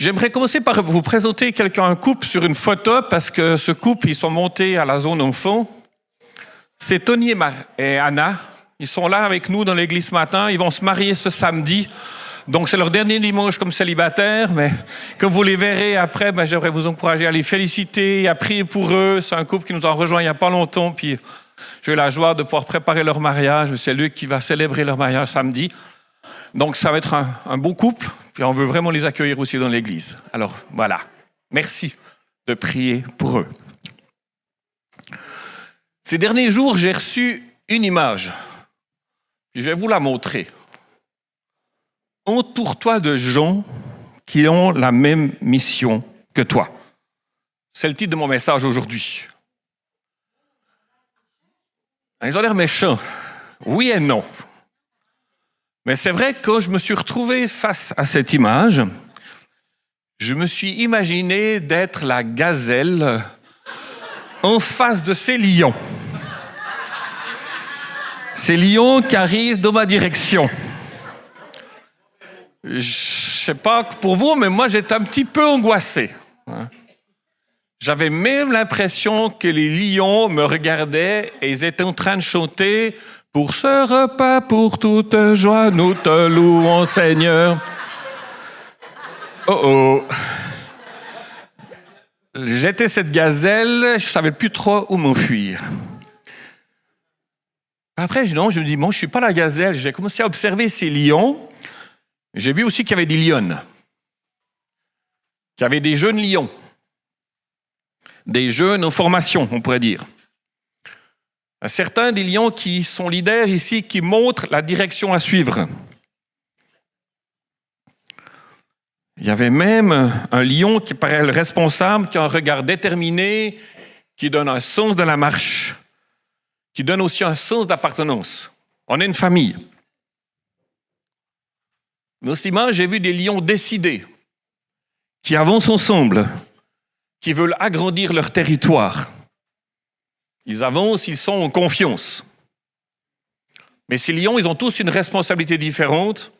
J'aimerais commencer par vous présenter un couple sur une photo parce que ce couple, ils sont montés à la zone au fond. C'est Tony et Anna. Ils sont là avec nous dans l'église ce matin. Ils vont se marier ce samedi. Donc, c'est leur dernier dimanche comme célibataires. Mais comme vous les verrez après, j'aimerais vous encourager à les féliciter, à prier pour eux. C'est un couple qui nous a rejoints il n'y a pas longtemps. Puis, j'ai eu la joie de pouvoir préparer leur mariage. C'est Luc qui va célébrer leur mariage samedi. Donc, ça va être un beau couple. Puis, on veut vraiment les accueillir aussi dans l'église. Alors, voilà. Merci de prier pour eux. Ces derniers jours, j'ai reçu une image. Je vais vous la montrer. Entoure-toi de gens qui ont la même mission que toi. C'est le titre de mon message aujourd'hui. Ils ont l'air méchants. Oui et non. Mais c'est vrai que quand je me suis retrouvé face à cette image, je me suis imaginé d'être la gazelle en face de ces lions. Ces lions qui arrivent dans ma direction. Je ne sais pas pour vous, mais moi, j'étais un petit peu angoissé. J'avais même l'impression que les lions me regardaient et ils étaient en train de chanter « Pour ce repas, pour toute joie, nous te louons, Seigneur. » Oh oh. J'étais cette gazelle, je ne savais plus trop où m'enfuir. Après, je me dis, bon, je ne suis pas la gazelle. J'ai commencé à observer ces lions. J'ai vu aussi qu'il y avait des lionnes. Qu'il y avait des jeunes lions. Des jeunes en formation, on pourrait dire. Certains des lions qui sont leaders ici, qui montrent la direction à suivre. Il y avait même un lion qui paraît le responsable, qui a un regard déterminé, qui donne un sens de la marche, qui donne aussi un sens d'appartenance. On est une famille. Dans cette image, j'ai vu des lions décidés, qui avancent ensemble, qui veulent agrandir leur territoire. Ils avancent, ils sont en confiance. Mais ces lions, ils ont tous une responsabilité différente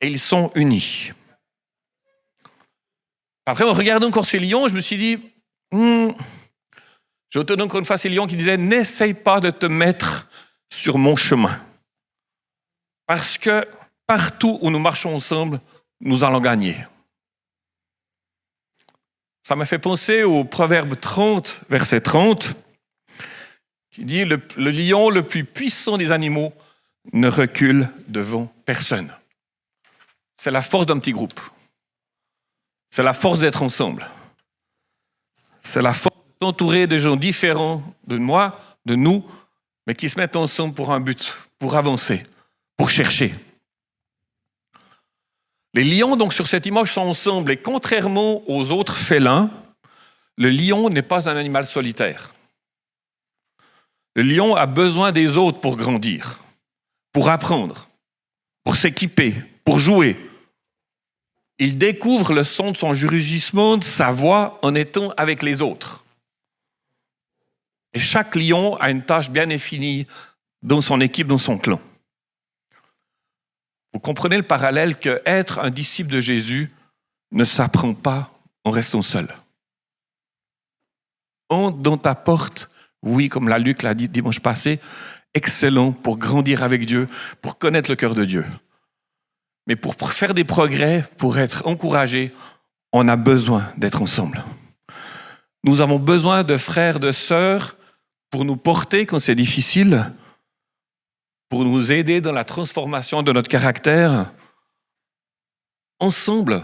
et ils sont unis. Après, en regardant encore ces lions, je me suis dit, j'ai entendu encore une fois ces lions qui disaient « N'essaye pas de te mettre sur mon chemin. Parce que partout où nous marchons ensemble, nous allons gagner. » Ça m'a fait penser au Proverbe 30, verset 30, qui dit « Le lion le plus puissant des animaux ne recule devant personne. » C'est la force d'un petit groupe. C'est la force d'être ensemble. C'est la force de s'entourer de gens différents de moi, de nous, mais qui se mettent ensemble pour un but, pour avancer, pour chercher. Les lions, donc, sur cette image, sont ensemble. Et contrairement aux autres félins, le lion n'est pas un animal solitaire. Le lion a besoin des autres pour grandir, pour apprendre, pour s'équiper, pour jouer. Il découvre le son de son rugissement, de sa voix, en étant avec les autres. Et chaque lion a une tâche bien définie dans son équipe, dans son clan. Vous comprenez le parallèle qu'être un disciple de Jésus ne s'apprend pas en restant seul. Entre dans ta porte, oui, comme Luc l'a dit dimanche passé, excellent pour grandir avec Dieu, pour connaître le cœur de Dieu. Mais pour faire des progrès, pour être encouragé, on a besoin d'être ensemble. Nous avons besoin de frères, de sœurs pour nous porter quand c'est difficile, pour nous aider dans la transformation de notre caractère. Ensemble,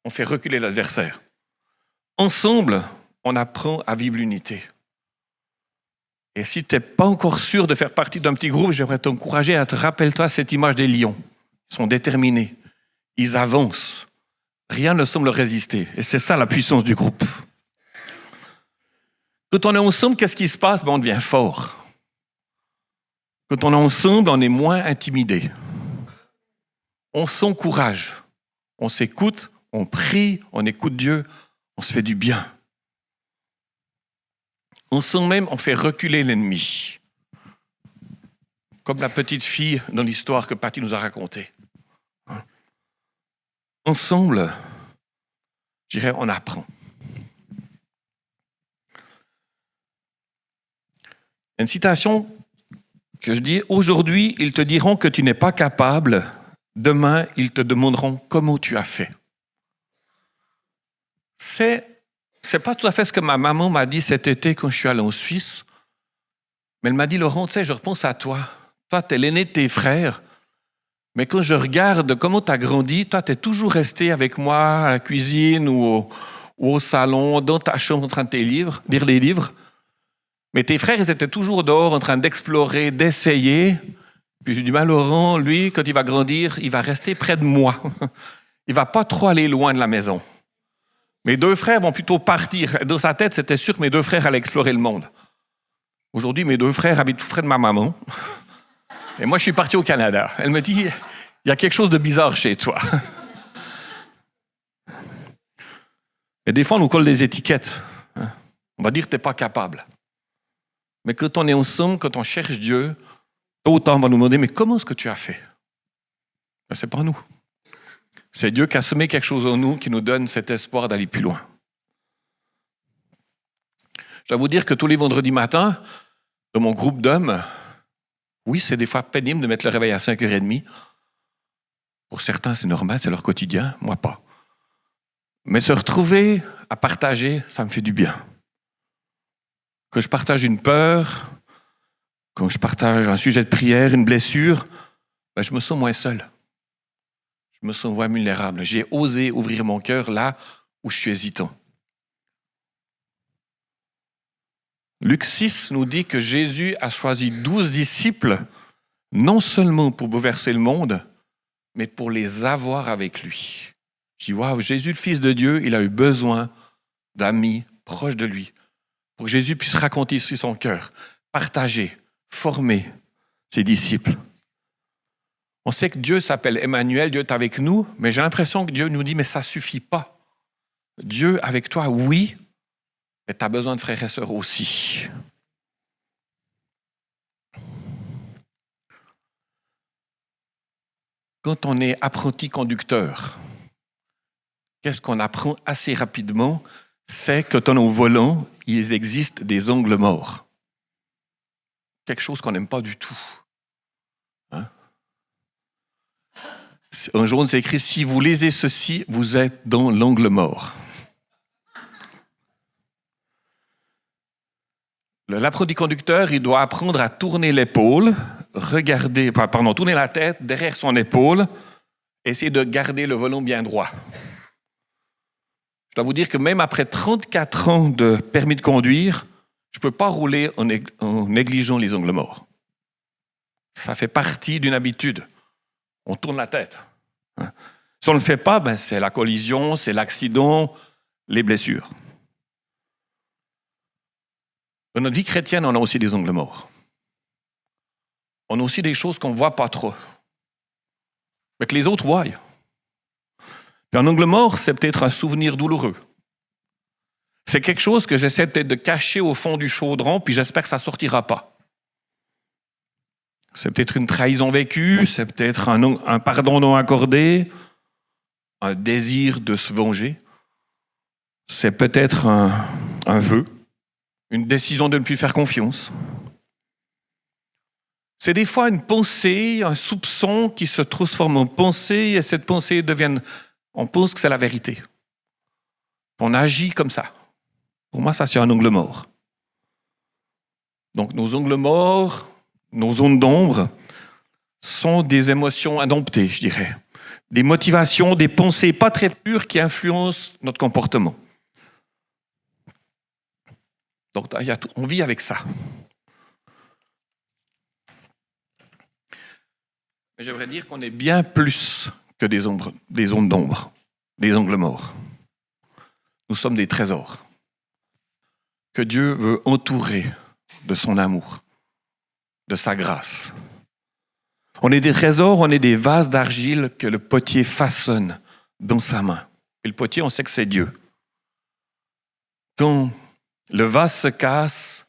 on fait reculer l'adversaire. Ensemble, on apprend à vivre l'unité. Et si tu n'es pas encore sûr de faire partie d'un petit groupe, j'aimerais t'encourager à te rappeler-toi cette image des lions. Ils sont déterminés. Ils avancent. Rien ne semble résister. Et c'est ça la puissance du groupe. Quand on est ensemble, qu'est-ce qui se passe? On devient fort. Quand on est ensemble, on est moins intimidé. On s'encourage. On s'écoute, on prie, on écoute Dieu, on se fait du bien. Ensemble même, on fait reculer l'ennemi. Comme la petite fille dans l'histoire que Patty nous a racontée. Ensemble, Je dirais, on apprend. Une citation que je dis, aujourd'hui, ils te diront que tu n'es pas capable, demain, ils te demanderont comment tu as fait. C'est pas tout à fait ce que ma maman m'a dit cet été quand je suis allé en Suisse, mais elle m'a dit, Laurent, tu sais, je repense à toi. Toi, tu es l'aîné de tes frères, mais quand je regarde comment tu as grandi, toi, tu es toujours resté avec moi à la cuisine ou au salon, dans ta chambre en train de lire les livres. Mais tes frères, ils étaient toujours dehors en train d'explorer, d'essayer. Puis j'ai dit, Laurent, lui, quand il va grandir, il va rester près de moi. Il ne va pas trop aller loin de la maison. Mes 2 frères vont plutôt partir. Dans sa tête, c'était sûr que mes 2 frères allaient explorer le monde. Aujourd'hui, mes 2 frères habitent tout près de ma maman. Et moi, je suis parti au Canada. Elle me dit, il y a quelque chose de bizarre chez toi. Et des fois, on nous colle des étiquettes. On va dire que tu n'es pas capable. Mais quand on est ensemble, quand on cherche Dieu, tôt ou tard, on va nous demander, mais comment est-ce que tu as fait? Ben, ce n'est pas nous. C'est Dieu qui a semé quelque chose en nous, qui nous donne cet espoir d'aller plus loin. Je dois vous dire que tous les vendredis matins, dans mon groupe d'hommes, oui, c'est des fois pénible de mettre le réveil à 5h30. Pour certains, c'est normal, c'est leur quotidien, moi pas. Mais se retrouver à partager, ça me fait du bien. Que je partage une peur, quand je partage un sujet de prière, une blessure, ben je me sens moins seul. Je me sens moins vulnérable. J'ai osé ouvrir mon cœur là où je suis hésitant. Luc 6 nous dit que Jésus a choisi 12 disciples, non seulement pour bouleverser le monde, mais pour les avoir avec lui. Je dis, waouh, Jésus, le Fils de Dieu, il a eu besoin d'amis proches de lui, pour que Jésus puisse raconter sur son cœur, partager, former ses disciples. On sait que Dieu s'appelle Emmanuel, Dieu est avec nous, mais j'ai l'impression que Dieu nous dit, mais ça ne suffit pas. Dieu avec toi, oui, mais tu as besoin de frères et sœurs aussi. Quand on est apprenti conducteur, qu'est-ce qu'on apprend assez rapidement? C'est que dans nos volants, il existe des angles morts. Quelque chose qu'on n'aime pas du tout. Hein? En jaune, c'est écrit « Si vous lisez ceci, vous êtes dans l'angle mort ». L'apprenti conducteur, il doit apprendre à tourner l'épaule, tourner la tête derrière son épaule, essayer de garder le volant bien droit. Je dois vous dire que même après 34 ans de permis de conduire, je ne peux pas rouler en négligeant les angles morts. Ça fait partie d'une habitude. On tourne la tête. Si on ne le fait pas, c'est la collision, c'est l'accident, les blessures. Dans notre vie chrétienne, on a aussi des angles morts. On a aussi des choses qu'on ne voit pas trop, mais que les autres voient. Puis un angle mort, c'est peut-être un souvenir douloureux. C'est quelque chose que j'essaie peut-être de cacher au fond du chaudron, puis j'espère que ça ne sortira pas. C'est peut-être une trahison vécue, c'est peut-être un pardon non accordé, un désir de se venger. C'est peut-être un vœu, une décision de ne plus faire confiance. C'est des fois une pensée, un soupçon qui se transforme en pensée, et cette pensée on pense que c'est la vérité. On agit comme ça. Pour moi, ça, c'est un angle mort. Donc, nos angles morts, nos zones d'ombre, sont des émotions indomptées, je dirais. Des motivations, des pensées pas très pures qui influencent notre comportement. Donc, on vit avec ça. Mais j'aimerais dire qu'on est bien plus que des zones d'ombre, des angles morts. Nous sommes des trésors que Dieu veut entourer de son amour, de sa grâce. On est des trésors, on est des vases d'argile que le potier façonne dans sa main. Et le potier, on sait que c'est Dieu. Quand le vase se casse,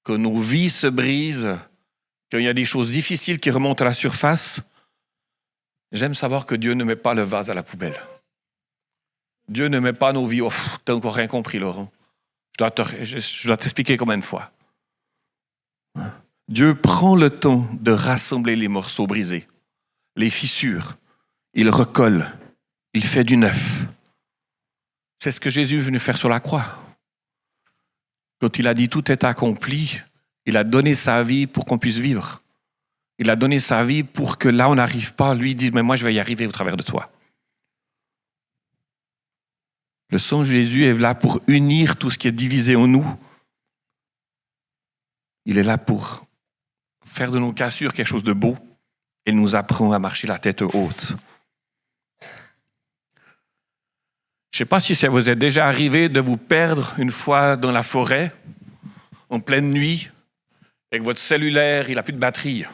que nos vies se brisent, qu'il y a des choses difficiles qui remontent à la surface, j'aime savoir que Dieu ne met pas le vase à la poubelle. Dieu ne met pas nos vies. Oh, t'as encore rien compris, Laurent. Je dois t'expliquer combien de fois. Dieu prend le temps de rassembler les morceaux brisés, les fissures. Il recolle, il fait du neuf. C'est ce que Jésus est venu faire sur la croix. Quand il a dit tout est accompli, il a donné sa vie pour qu'on puisse vivre. Il a donné sa vie pour que là on n'arrive pas, lui dit mais moi je vais y arriver au travers de toi. Le sang de Jésus est là pour unir tout ce qui est divisé en nous. Il est là pour faire de nos cassures quelque chose de beau et nous apprend à marcher la tête haute. Je ne sais pas si ça vous est déjà arrivé de vous perdre une fois dans la forêt, en pleine nuit, et que votre cellulaire, il n'a plus de batterie.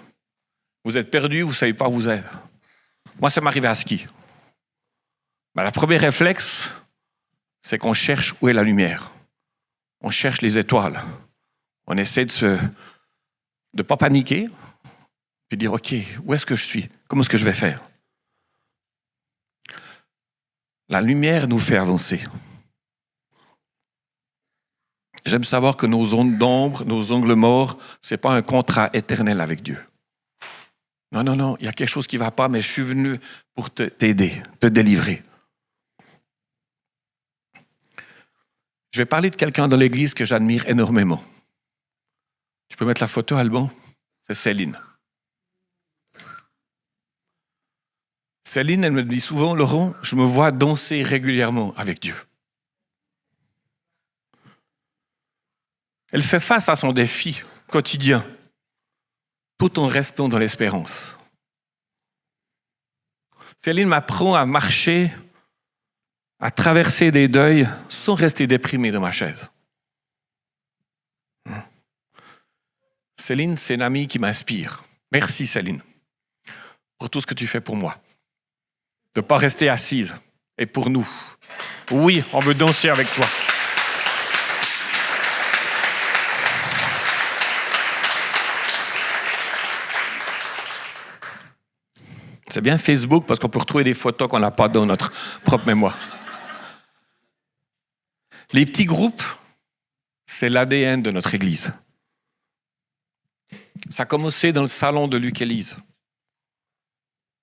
Vous êtes perdu, vous ne savez pas où vous êtes. Moi, ça m'est arrivé à ski. Le premier réflexe, c'est qu'on cherche où est la lumière. On cherche les étoiles. On essaie de ne pas paniquer, puis dire, OK, où est-ce que je suis? Comment est-ce que je vais faire? La lumière nous fait avancer. J'aime savoir que nos zones d'ombre, nos angles morts, ce n'est pas un contrat éternel avec Dieu. Non, il y a quelque chose qui ne va pas, mais je suis venu pour t'aider, te délivrer. Je vais parler de quelqu'un dans l'Église que j'admire énormément. Tu peux mettre la photo, Alban? C'est Céline. Céline, elle me dit souvent, Laurent, je me vois danser régulièrement avec Dieu. Elle fait face à son défi quotidien, tout en restant dans l'espérance. Céline m'apprend à marcher, à traverser des deuils sans rester déprimé dans ma chaise. Céline, c'est une amie qui m'inspire. Merci Céline pour tout ce que tu fais pour moi. De ne pas rester assise. Et pour nous, oui, on veut danser avec toi. C'est bien Facebook parce qu'on peut retrouver des photos qu'on n'a pas dans notre propre mémoire. Les petits groupes, c'est l'ADN de notre Église. Ça a commencé dans le salon de Luc et Lise.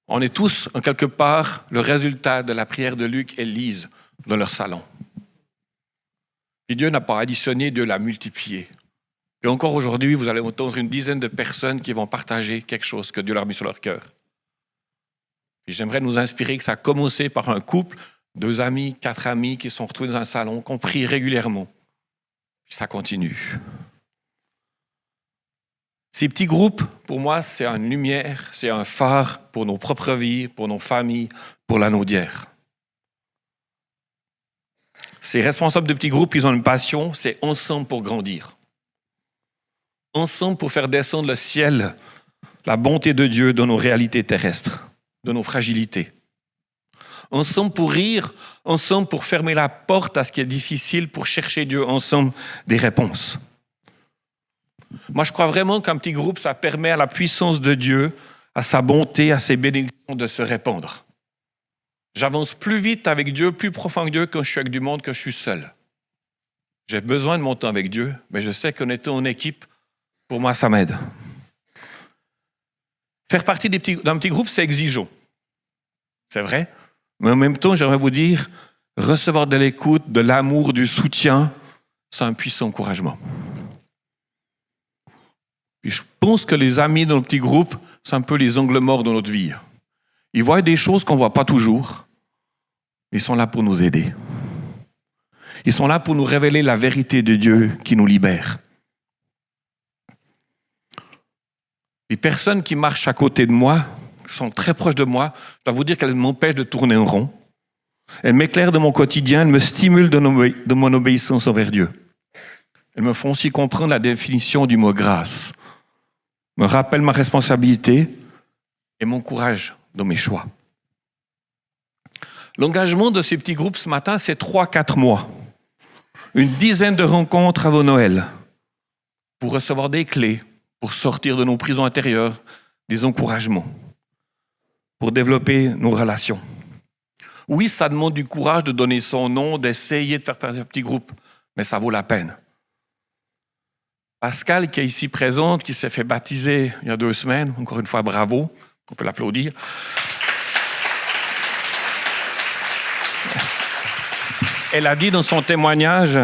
On est tous, en quelque part, le résultat de la prière de Luc et Lise dans leur salon. Et Dieu n'a pas additionné, Dieu l'a multiplié. Et encore aujourd'hui, vous allez entendre une dizaine de personnes qui vont partager quelque chose que Dieu leur a mis sur leur cœur. Et j'aimerais nous inspirer que ça a commencé par un couple, 2 amis, 4 amis qui sont retrouvés dans un salon, qui ont prié régulièrement. Et ça continue. Ces petits groupes, pour moi, c'est une lumière, c'est un phare pour nos propres vies, pour nos familles, pour la nôtre d'hier. Ces responsables de petits groupes, ils ont une passion, c'est ensemble pour grandir. Ensemble pour faire descendre le ciel, la bonté de Dieu dans nos réalités terrestres, dans nos fragilités. Ensemble pour rire, ensemble pour fermer la porte à ce qui est difficile, pour chercher Dieu ensemble des réponses. Moi, je crois vraiment qu'un petit groupe, ça permet à la puissance de Dieu, à sa bonté, à ses bénédictions de se répandre. J'avance plus vite avec Dieu, plus profond que Dieu quand je suis avec du monde que je suis seul. J'ai besoin de mon temps avec Dieu, mais je sais qu'en étant en équipe, pour moi, ça m'aide. Faire partie d'un petit groupe, c'est exigeant. C'est vrai. Mais en même temps, j'aimerais vous dire, recevoir de l'écoute, de l'amour, du soutien, c'est un puissant encouragement. Et je pense que les amis dans le petit groupe, c'est un peu les angles morts de notre vie. Ils voient des choses qu'on ne voit pas toujours. Ils sont là pour nous aider. Ils sont là pour nous révéler la vérité de Dieu qui nous libère. Les personnes qui marchent à côté de moi, qui sont très proches de moi, je dois vous dire qu'elles m'empêchent de tourner en rond. Elles m'éclairent de mon quotidien, elles me stimulent de mon obéissance envers Dieu. Elles me font aussi comprendre la définition du mot grâce, me rappellent ma responsabilité et m'encouragent dans mes choix. L'engagement de ces petits groupes ce matin, c'est 3-4 mois. Une dizaine de rencontres avant Noël pour recevoir des clés, pour sortir de nos prisons intérieures, des encouragements, pour développer nos relations. Oui, ça demande du courage de donner son nom, d'essayer de faire partie d'un petit groupe, mais ça vaut la peine. Pascal, qui est ici présente, qui s'est fait baptiser il y a 2 semaines, encore une fois, bravo, on peut l'applaudir. Elle a dit dans son témoignage,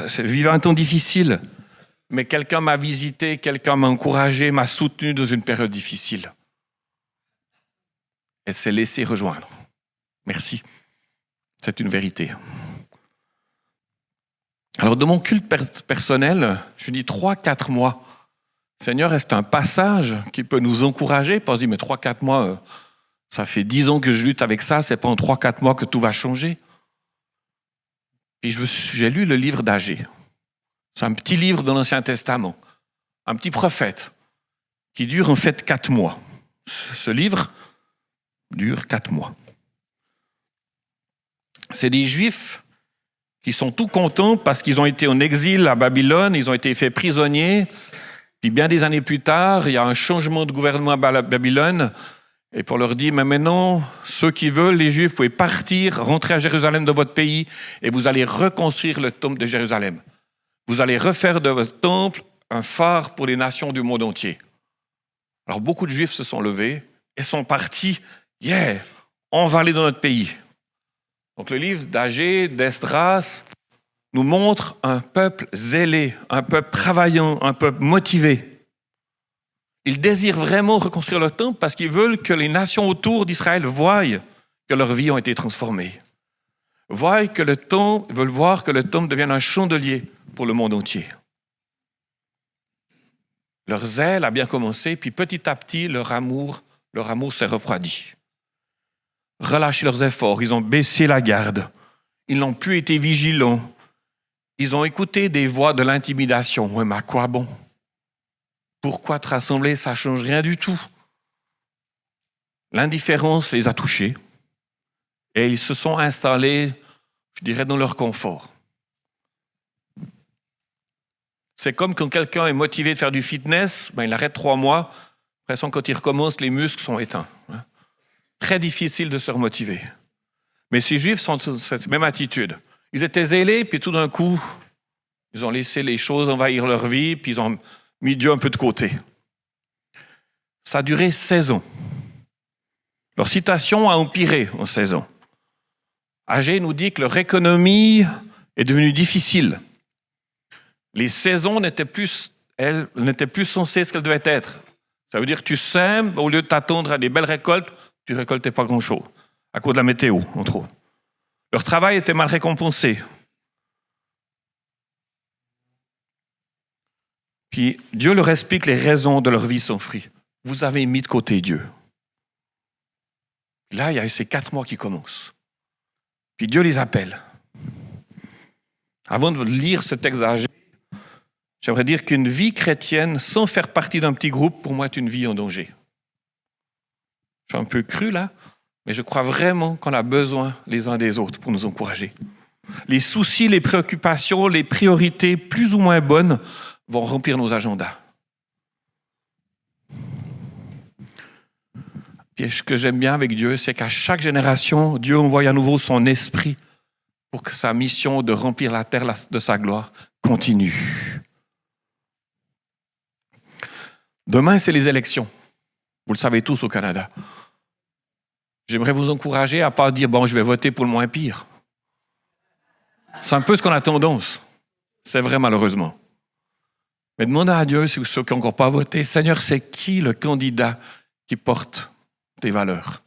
c'est vivre un temps difficile, mais quelqu'un m'a visité, quelqu'un m'a encouragé, m'a soutenu dans une période difficile. Elle s'est laissée rejoindre. Merci. C'est une vérité. Alors, dans mon culte personnel, je me dis 3-4 mois. Seigneur, est-ce un passage qui peut nous encourager? Puis on se dit, mais 3-4 mois, ça fait 10 ans que je lutte avec ça, c'est pas en 3-4 mois que tout va changer. Puis j'ai lu le livre d'Agée. C'est un petit livre dans l'Ancien Testament, un petit prophète, qui dure en fait 4 mois. Ce livre dure 4 mois. C'est des Juifs qui sont tout contents parce qu'ils ont été en exil à Babylone, ils ont été faits prisonniers. Puis bien des années plus tard, il y a un changement de gouvernement à Babylone. Et pour leur dire, mais maintenant, ceux qui veulent, les Juifs, vous pouvez partir, rentrer à Jérusalem de votre pays et vous allez reconstruire le temple de Jérusalem. Vous allez refaire de votre temple un phare pour les nations du monde entier. Alors beaucoup de Juifs se sont levés et sont partis. Yeah, on va aller dans notre pays. Donc le livre d'Agée, d'Esdras, nous montre un peuple zélé, un peuple travaillant, un peuple motivé. Ils désirent vraiment reconstruire le temple parce qu'ils veulent que les nations autour d'Israël voient que leurs vies ont été transformées. Ils veulent voir que le temple devienne un chandelier pour le monde entier. Leur zèle a bien commencé, puis petit à petit, leur amour s'est refroidi. Relâché leurs efforts, ils ont baissé la garde. Ils n'ont plus été vigilants. Ils ont écouté des voix de l'intimidation. Oui, mais à quoi bon? Pourquoi te rassembler? Ça ne change rien du tout. L'indifférence les a touchés et ils se sont installés, je dirais, dans leur confort. C'est comme quand quelqu'un est motivé de faire du fitness, il arrête 3 mois, après quand il recommence, les muscles sont éteints. Très difficile de se remotiver. Mais ces Juifs sont dans cette même attitude. Ils étaient zélés, puis tout d'un coup, ils ont laissé les choses envahir leur vie, puis ils ont mis Dieu un peu de côté. Ça a duré 16 ans. Leur situation a empiré en 16 ans. Agée nous dit que leur économie est devenue difficile. Les saisons n'étaient plus censées ce qu'elles devaient être. Ça veut dire que tu sèmes, au lieu de t'attendre à des belles récoltes, tu ne récoltais pas grand-chose, à cause de la météo, entre autres. Leur travail était mal récompensé. Puis Dieu leur explique les raisons de leur vie sans fruit. Vous avez mis de côté Dieu. Là, il y a eu ces 4 mois qui commencent. Puis Dieu les appelle. Avant de lire ce texte d'Agée, j'aimerais dire qu'une vie chrétienne sans faire partie d'un petit groupe, pour moi, est une vie en danger. Je suis un peu cru là, mais je crois vraiment qu'on a besoin les uns des autres pour nous encourager. Les soucis, les préoccupations, les priorités plus ou moins bonnes vont remplir nos agendas. Puis ce que j'aime bien avec Dieu, c'est qu'à chaque génération, Dieu envoie à nouveau son esprit pour que sa mission de remplir la terre de sa gloire continue. Demain, c'est les élections. Vous le savez tous au Canada. J'aimerais vous encourager à ne pas dire « bon, je vais voter pour le moins pire ». C'est un peu ce qu'on a tendance. C'est vrai, malheureusement. Mais demandez à Dieu, ceux qui n'ont encore pas voté, « Seigneur, c'est qui le candidat qui porte tes valeurs?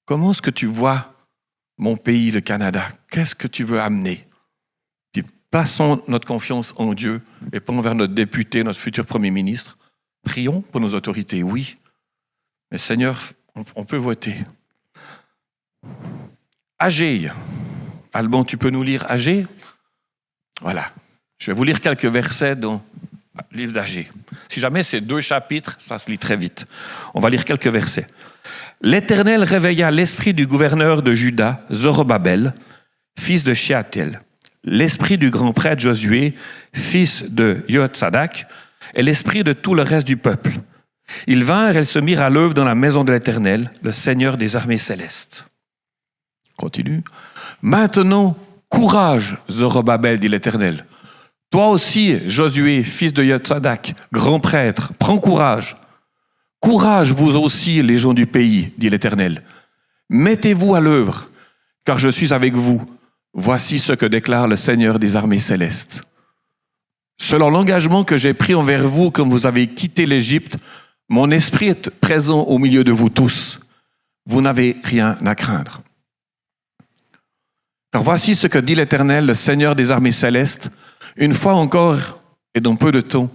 Comment est-ce que tu vois mon pays, le Canada? Qu'est-ce que tu veux amener? » Puis plaçons notre confiance en Dieu et pas envers notre député, notre futur Premier ministre. Prions pour nos autorités, oui. Mais Seigneur, on peut voter. Agée. Alban, tu peux nous lire Agée? Voilà. Je vais vous lire quelques versets dans le livre d'Agée. Si jamais c'est 2 chapitres, ça se lit très vite. On va lire quelques versets. L'Éternel réveilla l'esprit du gouverneur de Juda, Zorobabel, fils de Shealtiel, l'esprit du grand prêtre Josué, fils de Jotsadak, et l'esprit de tout le reste du peuple. Ils vinrent et se mirent à l'œuvre dans la maison de l'Éternel, le Seigneur des armées célestes. continue. Maintenant, courage, Zorobabel, dit l'Éternel. Toi aussi, Josué, fils de Yotsadak, grand prêtre, prends courage. Courage, vous aussi, les gens du pays, dit l'Éternel. Mettez-vous à l'œuvre, car je suis avec vous. Voici ce que déclare le Seigneur des armées célestes. Selon l'engagement que j'ai pris envers vous quand vous avez quitté l'Égypte, mon esprit est présent au milieu de vous tous. Vous n'avez rien à craindre. Car voici ce que dit l'Éternel, le Seigneur des armées célestes. Une fois encore, et dans peu de temps,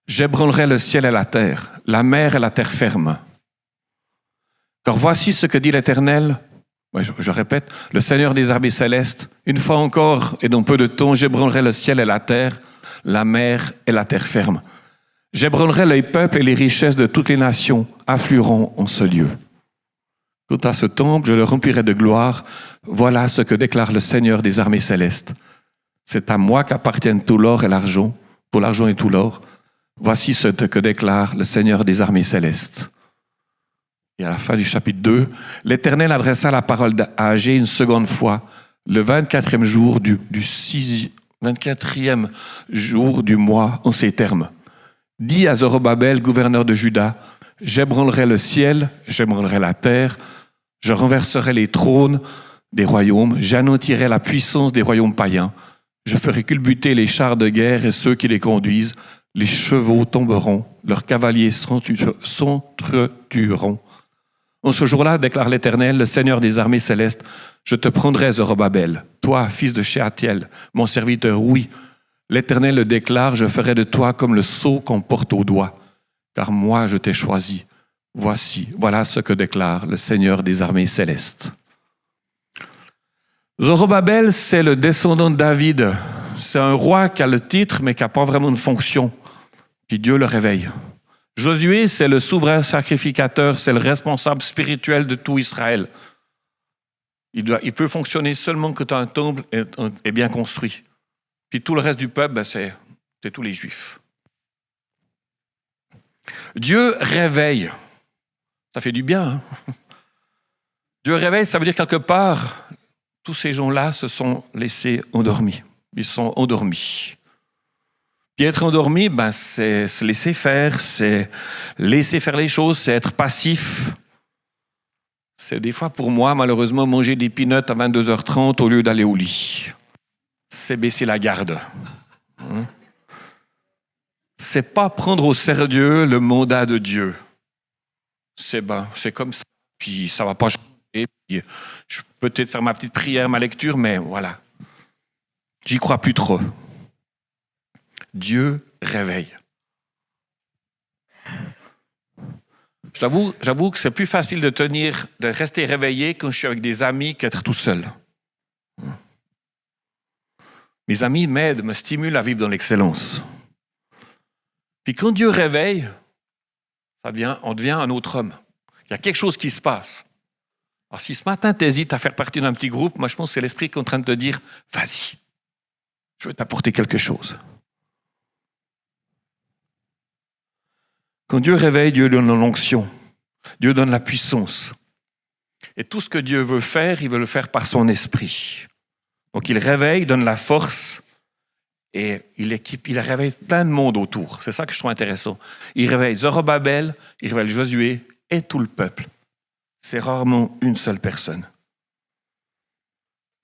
j'ébranlerai le ciel et la terre, la mer et la terre ferme. Car voici ce que dit l'Éternel, je répète, le Seigneur des armées célestes. Une fois encore, et dans peu de temps, j'ébranlerai le ciel et la terre, la mer et la terre ferme. J'ébranlerai les peuples et les richesses de toutes les nations afflueront en ce lieu. Quant à ce temple, je le remplirai de gloire. Voilà ce que déclare le Seigneur des armées célestes. C'est à moi qu'appartiennent tout l'or et l'argent, tout l'argent et tout l'or. Voici ce que déclare le Seigneur des armées célestes. Et à la fin du chapitre 2, l'Éternel adressa la parole à Agé une seconde fois, le 24e jour du 24e jour du mois, en ces termes. Dis à Zorobabel, gouverneur de Juda, j'ébranlerai le ciel, j'ébranlerai la terre, je renverserai les trônes des royaumes, j'anéantirai la puissance des royaumes païens, je ferai culbuter les chars de guerre et ceux qui les conduisent, les chevaux tomberont, leurs cavaliers s'entretueront. En ce jour-là, déclare l'Éternel, le Seigneur des armées célestes, je te prendrai, Zorobabel, toi, fils de Shealtiel, mon serviteur, oui. L'Éternel le déclare, je ferai de toi comme le sceau qu'on porte au doigt, car moi je t'ai choisi. Voilà ce que déclare le Seigneur des armées célestes. Zorobabel, c'est le descendant de David. C'est un roi qui a le titre, mais qui n'a pas vraiment de fonction. Puis Dieu le réveille. Josué, c'est le souverain sacrificateur, c'est le responsable spirituel de tout Israël. Il peut fonctionner seulement quand un temple est bien construit. Puis tout le reste du peuple, c'est tous les Juifs. Dieu réveille. Ça fait du bien. Hein? Dieu réveille, ça veut dire quelque part, tous ces gens-là se sont laissés endormis. Ils sont endormis. Puis être endormi, c'est se laisser faire, c'est laisser faire les choses, c'est être passif. C'est des fois pour moi, malheureusement, manger des peanuts à 22h30 au lieu d'aller au lit. C'est baisser la garde. C'est pas prendre au sérieux le mandat de Dieu. C'est comme ça, puis ça va pas changer. Puis je peux peut-être faire ma petite prière, ma lecture, mais voilà. J'y crois plus trop. Dieu réveille. J'avoue que c'est plus facile de rester réveillé quand je suis avec des amis qu'être tout seul. Mes amis m'aident, me stimulent à vivre dans l'excellence. Puis quand Dieu réveille, on devient un autre homme. Il y a quelque chose qui se passe. Alors si ce matin tu hésites à faire partie d'un petit groupe, moi je pense que c'est l'esprit qui est en train de te dire « Vas-y, je veux t'apporter quelque chose ». Quand Dieu réveille, Dieu donne l'onction. Dieu donne la puissance. Et tout ce que Dieu veut faire, il veut le faire par son esprit. Donc il réveille, donne la force et il réveille plein de monde autour. C'est ça que je trouve intéressant. Il réveille Zorobabel, il réveille Josué et tout le peuple. C'est rarement une seule personne.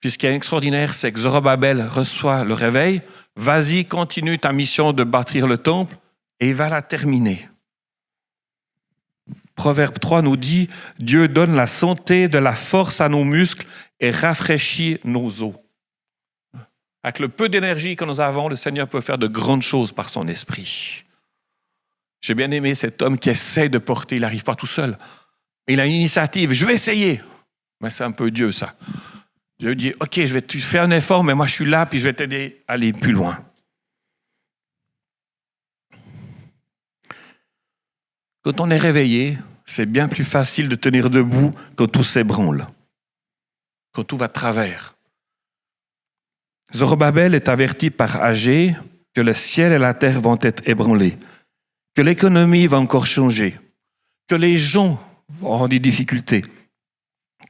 Puis ce qui est extraordinaire, c'est que Zorobabel reçoit le réveil. Vas-y, continue ta mission de bâtir le temple et il va la terminer. Proverbe 3 nous dit « Dieu donne la santé, de la force à nos muscles et rafraîchit nos os. » Avec le peu d'énergie que nous avons, le Seigneur peut faire de grandes choses par son esprit. J'ai bien aimé cet homme qui essaie de porter, il n'arrive pas tout seul. Il a une initiative, je vais essayer. Mais c'est un peu Dieu ça. Dieu dit « Ok, tu fais un effort, mais moi je suis là, puis je vais t'aider à aller plus loin. » Quand on est réveillé, c'est bien plus facile de tenir debout quand tout s'ébranle, quand tout va de travers. Zorobabel est averti par Agé que le ciel et la terre vont être ébranlés, que l'économie va encore changer, que les gens vont avoir des difficultés,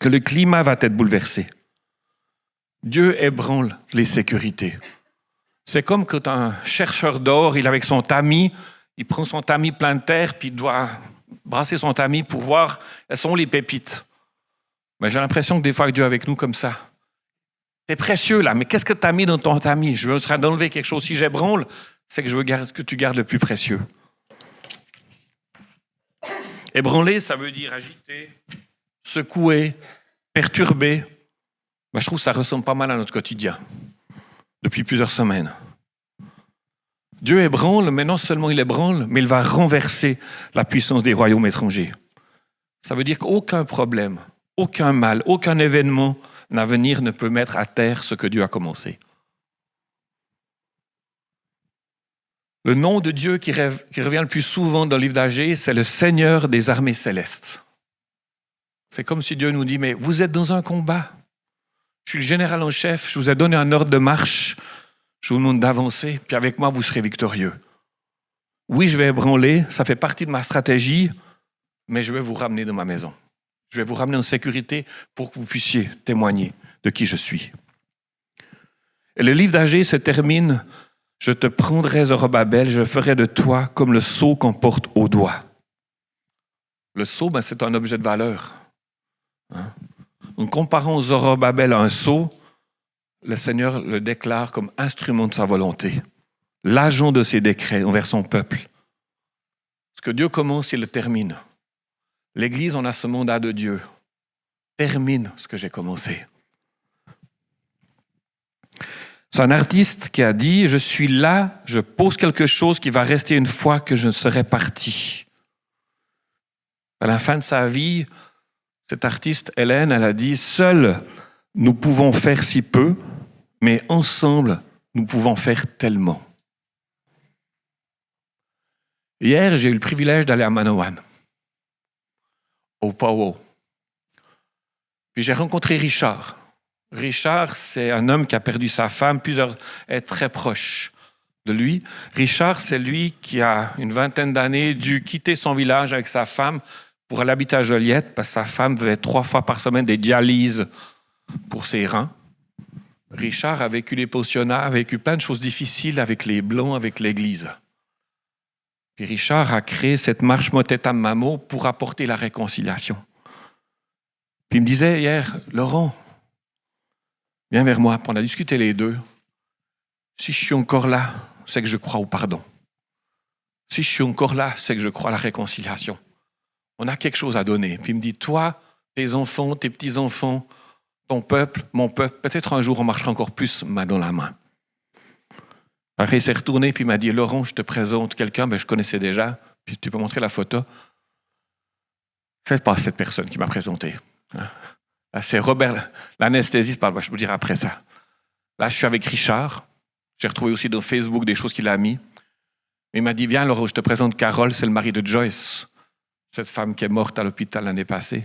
que le climat va être bouleversé. Dieu ébranle les sécurités. C'est comme quand un chercheur d'or, il est avec son tamis, il prend son tamis plein de terre, puis il doit brasser son tamis pour voir elles sont les pépites. Mais j'ai l'impression que des fois, Dieu est avec nous comme ça. C'est précieux là, mais qu'est-ce que tu as mis dans ton tamis? Je veux enlever quelque chose. Si j'ébranle, c'est que je veux que tu gardes le plus précieux. Ébranler, ça veut dire agiter, secouer, perturber. Ben, je trouve que ça ressemble pas mal à notre quotidien, depuis plusieurs semaines. Dieu ébranle, mais non seulement il ébranle, mais il va renverser la puissance des royaumes étrangers. Ça veut dire qu'aucun problème, aucun mal, aucun événement à venir ne peut mettre à terre ce que Dieu a commencé. Le nom de Dieu qui revient le plus souvent dans le livre d'Agée, c'est le Seigneur des armées célestes. C'est comme si Dieu nous dit, mais vous êtes dans un combat. Je suis le général en chef, je vous ai donné un ordre de marche, je vous demande d'avancer, puis avec moi, vous serez victorieux. Oui, je vais ébranler, ça fait partie de ma stratégie, mais je vais vous ramener dans ma maison. Je vais vous ramener en sécurité pour que vous puissiez témoigner de qui je suis. Et le livre d'Agée se termine « Je te prendrai, Zorobabel, je ferai de toi comme le sceau qu'on porte au doigt. » Le sceau, c'est un objet de valeur. En comparant Zorobabel à un sceau, le Seigneur le déclare comme instrument de sa volonté, l'agent de ses décrets envers son peuple. Ce que Dieu commence, il le termine. L'Église, on a ce mandat de Dieu. Termine ce que j'ai commencé. C'est un artiste qui a dit « Je suis là, je pose quelque chose qui va rester une fois que je serai parti. » À la fin de sa vie, cette artiste, Hélène, elle a dit « Seuls, nous pouvons faire si peu, mais ensemble, nous pouvons faire tellement. » Hier, j'ai eu le privilège d'aller à Manawan, au Powwow. Puis j'ai rencontré Richard. Richard, c'est un homme qui a perdu sa femme, plusieurs est très proche de lui. Richard, c'est lui qui a une vingtaine d'années dû quitter son village avec sa femme pour aller habiter à Joliette parce que sa femme faisait 3 fois par semaine des dialyses pour ses reins. Richard a vécu les pensionnats, a vécu plein de choses difficiles avec les Blancs, avec l'Église. Puis Richard a créé cette marche Motetam Mamo pour apporter la réconciliation. Puis il me disait hier, Laurent, viens vers moi, on a discuté les deux. Si je suis encore là, c'est que je crois au pardon. Si je suis encore là, c'est que je crois à la réconciliation. On a quelque chose à donner. Puis il me dit, toi, tes enfants, tes petits-enfants, ton peuple, mon peuple, peut-être un jour on marchera encore plus main dans la main. Après, il s'est retourné puis il m'a dit, Laurent, je te présente quelqu'un, je connaissais déjà, puis tu peux montrer la photo. C'est pas cette personne qui m'a présenté. Là, c'est Robert, l'anesthésiste, je peux vous dire après ça. Là, je suis avec Richard. J'ai retrouvé aussi dans Facebook des choses qu'il a mis. Il m'a dit, viens Laurent, je te présente Carole, c'est le mari de Joyce, cette femme qui est morte à l'hôpital l'année passée.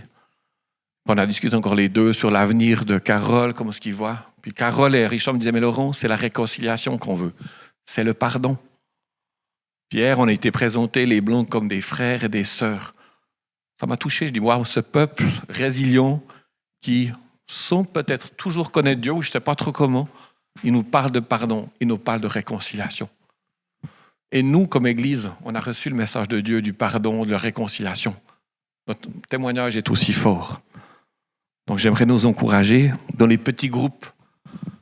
On a discuté encore les deux sur l'avenir de Carole, comment est-ce qu'ils voient. Puis Carole et Richard me disaient, mais Laurent, c'est la réconciliation qu'on veut. C'est le pardon. Pierre, on a été présentés les Blancs comme des frères et des sœurs. Ça m'a touché. Je dis, waouh, ce peuple résilient qui sont peut-être toujours connaître Dieu, ou je ne sais pas trop comment, il nous parle de pardon, il nous parle de réconciliation. Et nous, comme Église, on a reçu le message de Dieu, du pardon, de la réconciliation. Notre témoignage est aussi fort. Donc j'aimerais nous encourager dans les petits groupes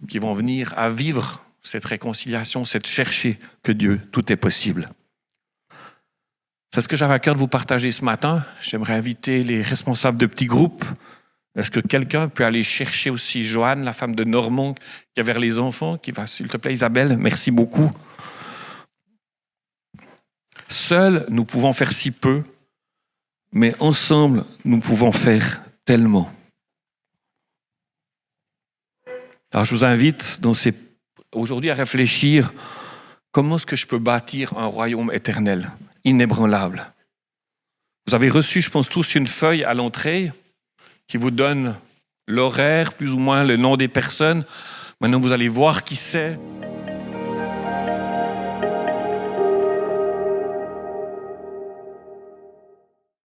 qui vont venir à vivre cette réconciliation, cette chercher que Dieu, tout est possible. C'est ce que j'avais à cœur de vous partager ce matin. J'aimerais inviter les responsables de petits groupes. Est-ce que quelqu'un peut aller chercher aussi Joanne, la femme de Normand, qui est vers les enfants, qui va, s'il te plaît, Isabelle, merci beaucoup. Seuls, nous pouvons faire si peu, mais ensemble, nous pouvons faire tellement. Alors, je vous invite aujourd'hui à réfléchir comment est-ce que je peux bâtir un royaume éternel, inébranlable. Vous avez reçu, je pense, tous une feuille à l'entrée qui vous donne l'horaire, plus ou moins le nom des personnes. Maintenant, vous allez voir qui c'est.